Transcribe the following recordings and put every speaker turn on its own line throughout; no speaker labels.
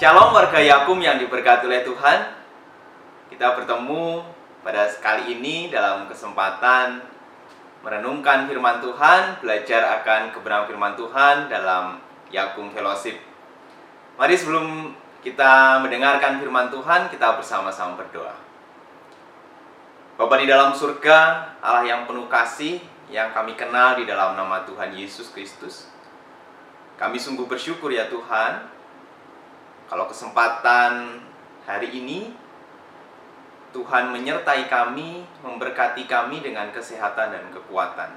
Shalom warga Yakum yang diberkati oleh Tuhan. Kita bertemu pada kali ini dalam kesempatan merenungkan firman Tuhan, belajar akan kebenaran firman Tuhan dalam Yakum Fellowship. Mari sebelum kita mendengarkan firman Tuhan, kita bersama-sama berdoa. Bapa di dalam surga, Allah yang penuh kasih, yang kami kenal di dalam nama Tuhan Yesus Kristus. Kami sungguh bersyukur ya Tuhan, kalau kesempatan hari ini Tuhan menyertai kami, memberkati kami dengan kesehatan dan kekuatan.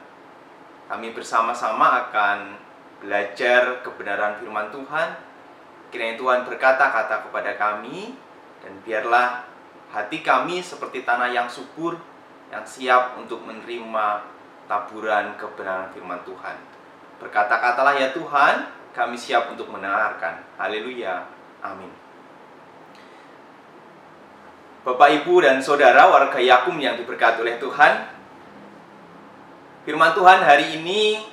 Kami bersama-sama akan belajar kebenaran firman Tuhan. Kiranya Tuhan berkata-kata kepada kami, dan biarlah hati kami seperti tanah yang subur, yang siap untuk menerima taburan kebenaran firman Tuhan. Berkata-katalah ya Tuhan, kami siap untuk mendengarkan. Haleluya. Amin. Bapak, Ibu, dan Saudara warga Yakum yang diberkati oleh Tuhan, firman Tuhan hari ini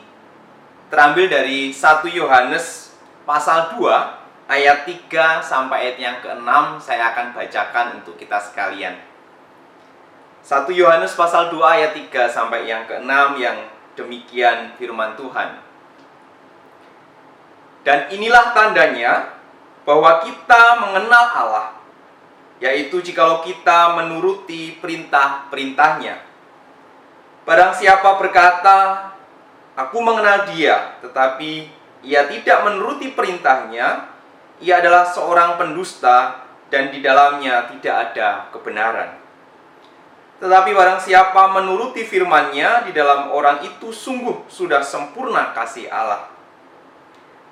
terambil dari 1 Yohanes pasal 2 ayat 3 sampai ayat yang ke-6. Saya akan bacakan untuk kita sekalian. 1 Yohanes pasal 2 ayat 3 sampai yang ke-6 yang demikian firman Tuhan. Dan inilah tandanya bahwa kita mengenal Allah, yaitu jikalau kita menuruti perintah-perintahnya. Barang siapa berkata, "Aku mengenal Dia," tetapi ia tidak menuruti perintahnya, ia adalah seorang pendusta, dan di dalamnya tidak ada kebenaran. Tetapi barang siapa menuruti firman-Nya, di dalam orang itu sungguh sudah sempurna kasih Allah.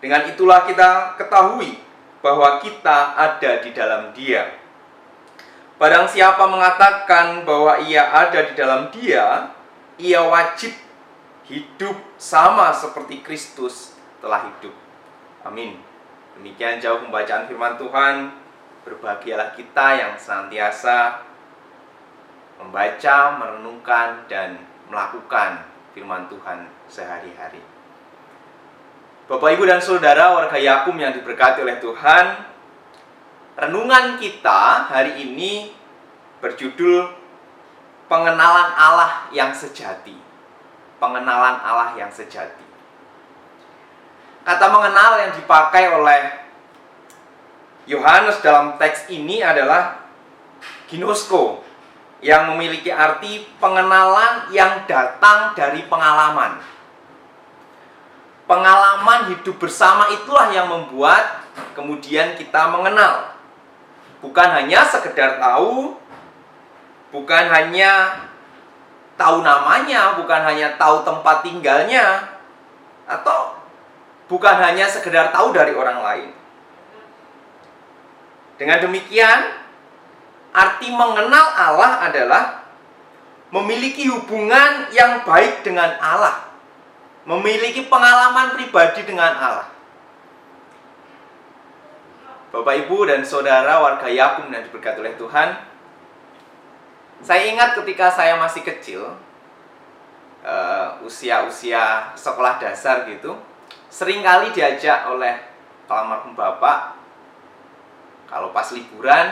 Dengan itulah kita ketahui bahwa kita ada di dalam Dia. Barang siapa mengatakan bahwa ia ada di dalam Dia, ia wajib hidup sama seperti Kristus telah hidup. Amin. Demikian jauh pembacaan firman Tuhan. Berbahagialah kita yang senantiasa membaca, merenungkan, dan melakukan firman Tuhan sehari-hari. Bapak, Ibu, dan Saudara warga Yakum yang diberkati oleh Tuhan, renungan kita hari ini berjudul Pengenalan Allah yang Sejati. Pengenalan Allah yang sejati. Kata mengenal yang dipakai oleh Yohanes dalam teks ini adalah ginosko, yang memiliki arti pengenalan yang datang dari pengalaman. Pengalaman hidup bersama itulah yang membuat kemudian kita mengenal. Bukan hanya sekedar tahu, bukan hanya tahu namanya, bukan hanya tahu tempat tinggalnya, atau bukan hanya sekedar tahu dari orang lain. Dengan demikian, arti mengenal Allah adalah memiliki hubungan yang baik dengan Allah, memiliki pengalaman pribadi dengan Allah. Bapak, Ibu, dan Saudara warga Yakum yang diberkati oleh Tuhan, saya ingat ketika saya masih kecil, usia sekolah dasar gitu, seringkali diajak oleh almarhum bapak, kalau pas liburan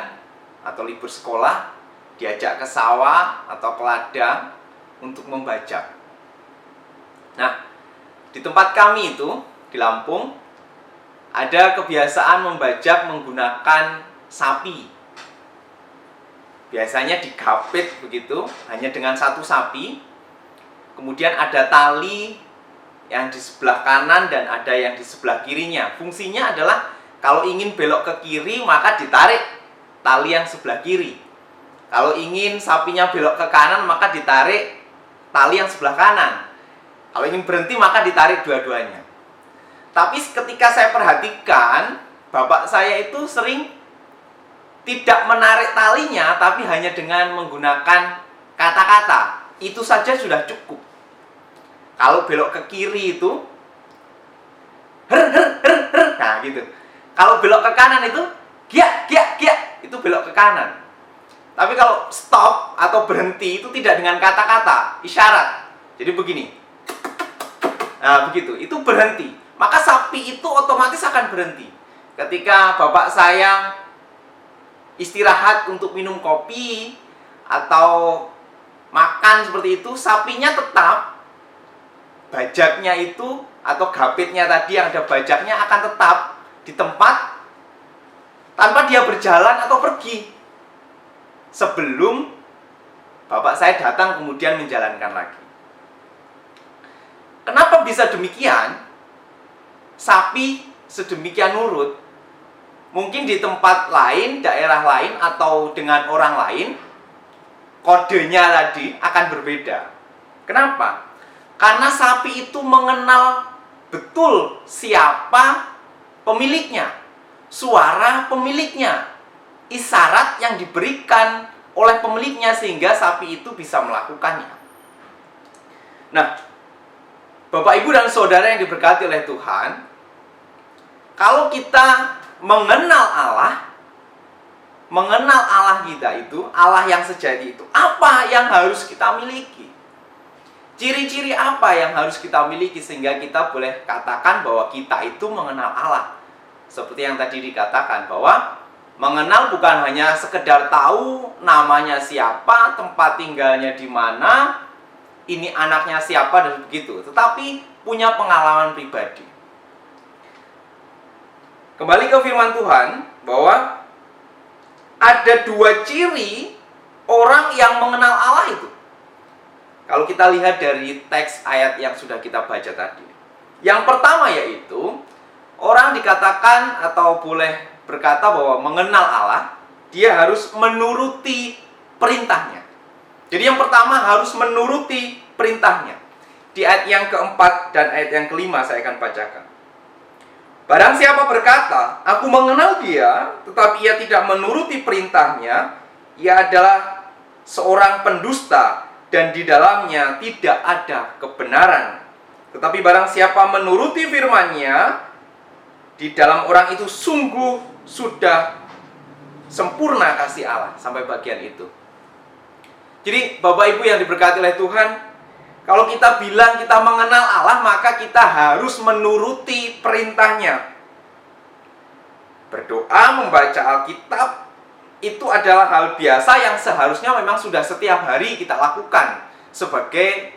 atau libur sekolah, diajak ke sawah atau ke ladang untuk membaca. Nah, di tempat kami itu, di Lampung, ada kebiasaan membajak menggunakan sapi. Biasanya digapit begitu, hanya dengan satu sapi. Kemudian ada tali yang di sebelah kanan dan ada yang di sebelah kirinya. Fungsinya adalah kalau ingin belok ke kiri, maka ditarik tali yang sebelah kiri. Kalau ingin sapinya belok ke kanan, maka ditarik tali yang sebelah kanan. Kalau ingin berhenti, maka ditarik dua-duanya. Tapi ketika saya perhatikan, bapak saya itu sering tidak menarik talinya, tapi hanya dengan menggunakan kata-kata. Itu saja sudah cukup. Kalau belok ke kiri itu, her, nah gitu. Kalau belok ke kanan itu, giak, itu belok ke kanan. Tapi kalau stop atau berhenti itu tidak dengan kata-kata, isyarat. Jadi begini. Nah, begitu, itu berhenti. Maka sapi itu otomatis akan berhenti. Ketika bapak saya istirahat untuk minum kopi atau makan seperti itu, sapinya tetap, bajaknya itu atau gapitnya tadi yang ada bajaknya akan tetap di tempat tanpa dia berjalan atau pergi sebelum bapak saya datang kemudian menjalankan lagi. Kenapa bisa demikian? Sapi sedemikian nurut. Mungkin di tempat lain, daerah lain, atau dengan orang lain, kodenya tadi akan berbeda. Kenapa? Karena sapi itu mengenal betul siapa pemiliknya, suara pemiliknya, isyarat yang diberikan oleh pemiliknya sehingga sapi itu bisa melakukannya. Nah, Bapak, Ibu, dan Saudara yang diberkati oleh Tuhan, kalau kita mengenal Allah kita itu, Allah yang sejati itu, apa yang harus kita miliki? Ciri-ciri apa yang harus kita miliki sehingga kita boleh katakan bahwa kita itu mengenal Allah? Seperti yang tadi dikatakan bahwa mengenal bukan hanya sekedar tahu namanya siapa, tempat tinggalnya di mana, ini anaknya siapa dan begitu, tetapi punya pengalaman pribadi. Kembali ke firman Tuhan bahwa ada dua ciri orang yang mengenal Allah itu. Kalau kita lihat dari teks ayat yang sudah kita baca tadi. Yang pertama yaitu orang dikatakan atau boleh berkata bahwa mengenal Allah, dia harus menuruti perintahnya. Jadi yang pertama harus menuruti perintahnya. Di ayat yang keempat dan ayat yang kelima saya akan bacakan. Barang siapa berkata, aku mengenal dia, tetapi ia tidak menuruti perintahnya, ia adalah seorang pendusta, dan di dalamnya tidak ada kebenaran. Tetapi barang siapa menuruti firman-Nya, di dalam orang itu sungguh sudah sempurna kasih Allah. Sampai bagian itu. Jadi Bapak Ibu yang diberkati oleh Tuhan, kalau kita bilang kita mengenal Allah, maka kita harus menuruti perintahnya. Berdoa, membaca Alkitab, itu adalah hal biasa yang seharusnya memang sudah setiap hari kita lakukan sebagai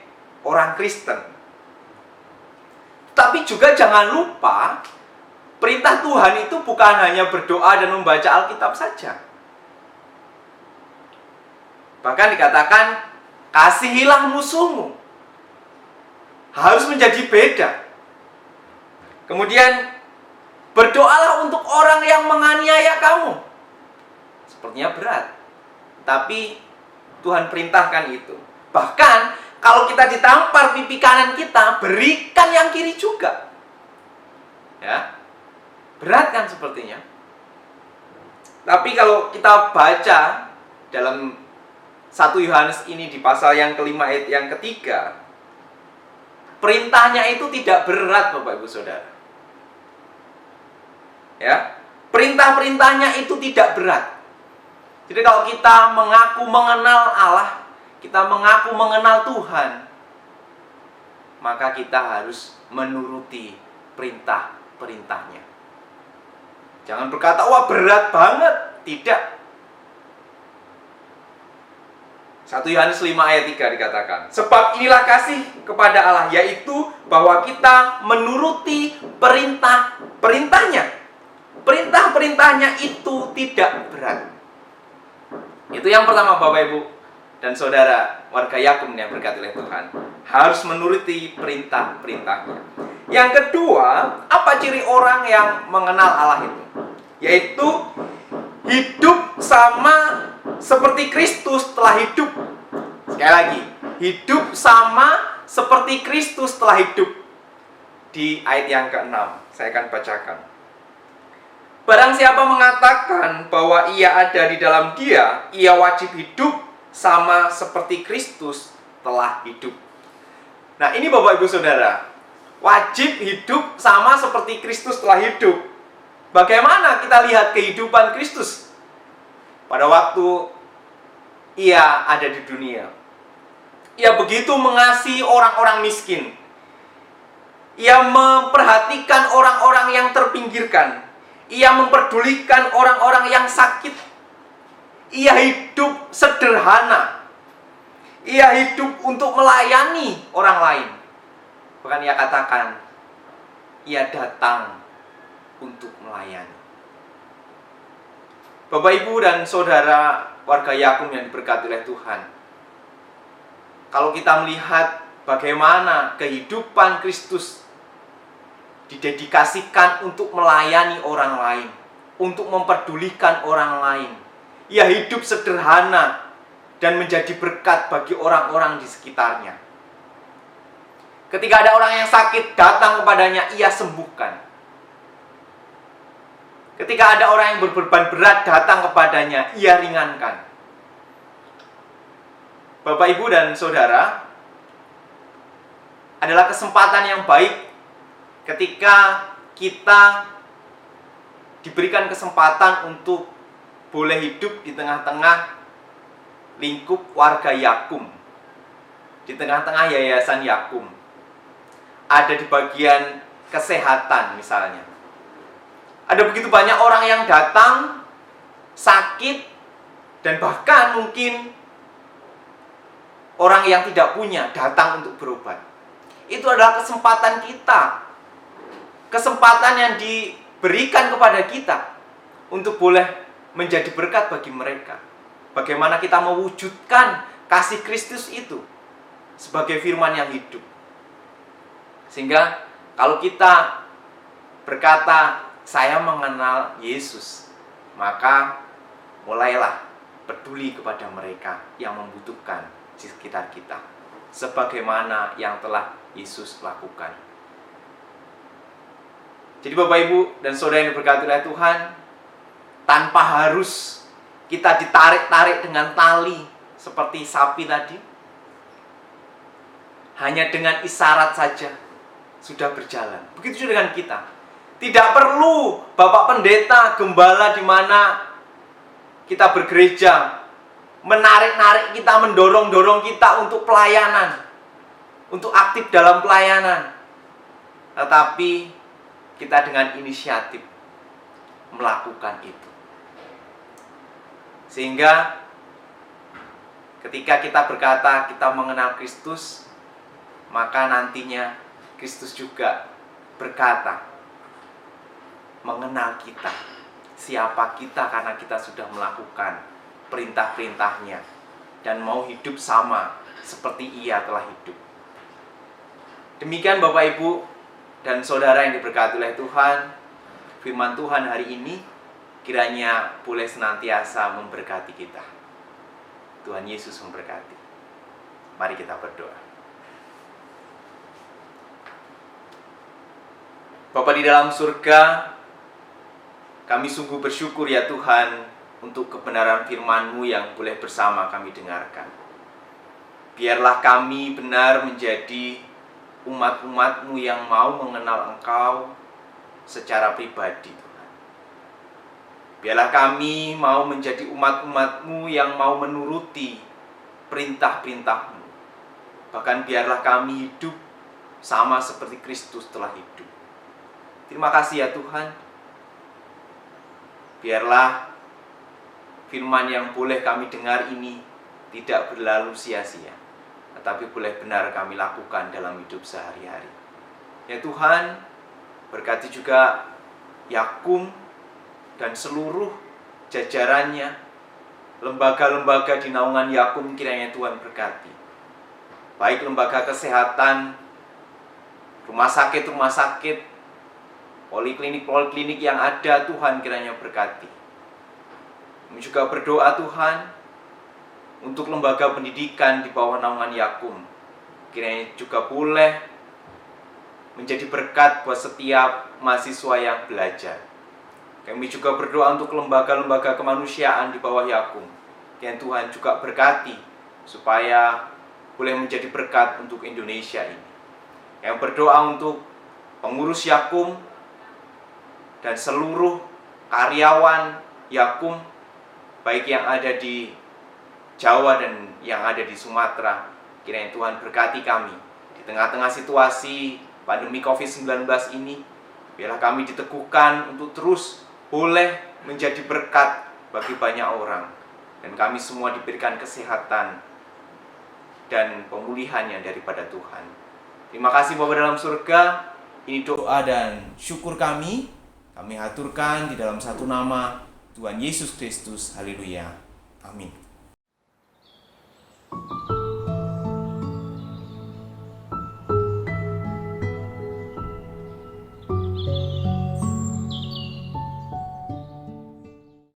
orang Kristen. Tapi juga jangan lupa, perintah Tuhan itu bukan hanya berdoa dan membaca Alkitab saja. Bahkan dikatakan, kasihilah musuhmu. Harus menjadi beda. Kemudian berdoalah untuk orang yang menganiaya kamu. Sepertinya berat, tapi Tuhan perintahkan itu. Bahkan kalau kita ditampar pipi kanan kita, berikan yang kiri juga. Ya, berat kan sepertinya. Tapi kalau kita baca dalam 1 Yohanes ini di pasal yang kelima ayat yang ketiga, perintahnya itu tidak berat, Bapak Ibu Saudara. Ya, perintah-perintahnya itu tidak berat. Jadi kalau kita mengaku mengenal Allah, kita mengaku mengenal Tuhan, maka kita harus menuruti perintah-perintahnya. Jangan berkata, wah berat banget. Tidak. 1 Yohanes 5 ayat 3 dikatakan, sebab inilah kasih kepada Allah, yaitu bahwa kita menuruti perintah-perintahnya. Perintah-perintahnya itu tidak berat. Itu yang pertama, Bapak Ibu dan Saudara warga Yakub yang berkati oleh Tuhan, harus menuruti perintah-perintahnya. Yang kedua, apa ciri orang yang mengenal Allah itu? Yaitu hidup sama seperti Kristus telah hidup. Sekali lagi, hidup sama seperti Kristus telah hidup. Di ayat yang ke-6, saya akan bacakan. Barang siapa mengatakan bahwa ia ada di dalam Dia, ia wajib hidup sama seperti Kristus telah hidup. Nah, ini Bapak Ibu Saudara, wajib hidup sama seperti Kristus telah hidup. Bagaimana kita lihat kehidupan Kristus pada waktu ia ada di dunia? Ia begitu mengasihi orang-orang miskin. Ia memperhatikan orang-orang yang terpinggirkan. Ia memperdulikan orang-orang yang sakit. Ia hidup sederhana. Ia hidup untuk melayani orang lain. Bahkan ia katakan, ia datang untuk melayani. Bapak, Ibu, dan Saudara warga Yakum yang diberkati oleh Tuhan, kalau kita melihat bagaimana kehidupan Kristus didedikasikan untuk melayani orang lain, untuk memperdulikan orang lain, ia hidup sederhana dan menjadi berkat bagi orang-orang di sekitarnya. Ketika ada orang yang sakit datang kepadanya, ia sembuhkan. Ketika ada orang yang berbeban berat datang kepadanya, ia ringankan. Bapak, Ibu, dan Saudara, adalah kesempatan yang baik ketika kita diberikan kesempatan untuk boleh hidup di tengah-tengah lingkup warga Yakum, di tengah-tengah yayasan Yakum. Ada di bagian kesehatan misalnya. Ada begitu banyak orang yang datang sakit, dan bahkan mungkin orang yang tidak punya datang untuk berobat. Itu adalah kesempatan kita, kesempatan yang diberikan kepada kita untuk boleh menjadi berkat bagi mereka. Bagaimana kita mewujudkan kasih Kristus itu sebagai firman yang hidup. Sehingga kalau kita berkata, saya mengenal Yesus, maka mulailah peduli kepada mereka yang membutuhkan di sekitar kita, sebagaimana yang telah Yesus lakukan. Jadi Bapak, Ibu, dan Saudara yang diberkati oleh Tuhan, tanpa harus kita ditarik-tarik dengan tali seperti sapi tadi, hanya dengan isyarat saja sudah berjalan. Begitu juga dengan kita. Tidak perlu Bapak Pendeta, Gembala di mana kita bergereja menarik-narik kita, mendorong-dorong kita untuk pelayanan, untuk aktif dalam pelayanan. Tetapi kita dengan inisiatif melakukan itu. Sehingga ketika kita berkata kita mengenal Kristus, maka nantinya Kristus juga berkata mengenal kita, siapa kita, karena kita sudah melakukan perintah-perintahnya dan mau hidup sama seperti ia telah hidup. Demikian Bapak, Ibu, dan Saudara yang diberkati oleh Tuhan, firman Tuhan hari ini kiranya boleh senantiasa memberkati kita. Tuhan Yesus memberkati. Mari kita berdoa. Bapa di dalam surga, kami sungguh bersyukur ya Tuhan untuk kebenaran firman-Mu yang boleh bersama kami dengarkan. Biarlah kami benar menjadi umat-umat-Mu yang mau mengenal Engkau secara pribadi, Tuhan. Biarlah kami mau menjadi umat-umat-Mu yang mau menuruti perintah-perintah-Mu. Bahkan biarlah kami hidup sama seperti Kristus telah hidup. Terima kasih ya Tuhan. Biarlah firman yang boleh kami dengar ini tidak berlalu sia-sia, tetapi boleh benar kami lakukan dalam hidup sehari-hari. Ya Tuhan, berkati juga Yakum dan seluruh jajarannya, lembaga-lembaga di naungan Yakum, kiranya Tuhan berkati. Baik lembaga kesehatan, rumah sakit, poliklinik yang ada, Tuhan kiranya berkati. Kami juga berdoa Tuhan untuk lembaga pendidikan di bawah naungan Yakum, kiranya juga boleh menjadi berkat buat setiap mahasiswa yang belajar. Kami juga berdoa untuk lembaga-lembaga kemanusiaan di bawah Yakum, kiranya Tuhan juga berkati supaya boleh menjadi berkat untuk Indonesia ini. Yang berdoa untuk pengurus Yakum dan seluruh karyawan Yakum, baik yang ada di Jawa dan yang ada di Sumatera, kiranya Tuhan berkati kami di tengah-tengah situasi pandemi COVID-19 ini. Biarlah kami diteguhkan untuk terus boleh menjadi berkat bagi banyak orang. Dan kami semua diberikan kesehatan dan pemulihannya daripada Tuhan. Terima kasih Bapa dalam surga. Ini doa dan syukur kami haturkan di dalam satu nama Tuhan Yesus Kristus. Haleluya. Amin.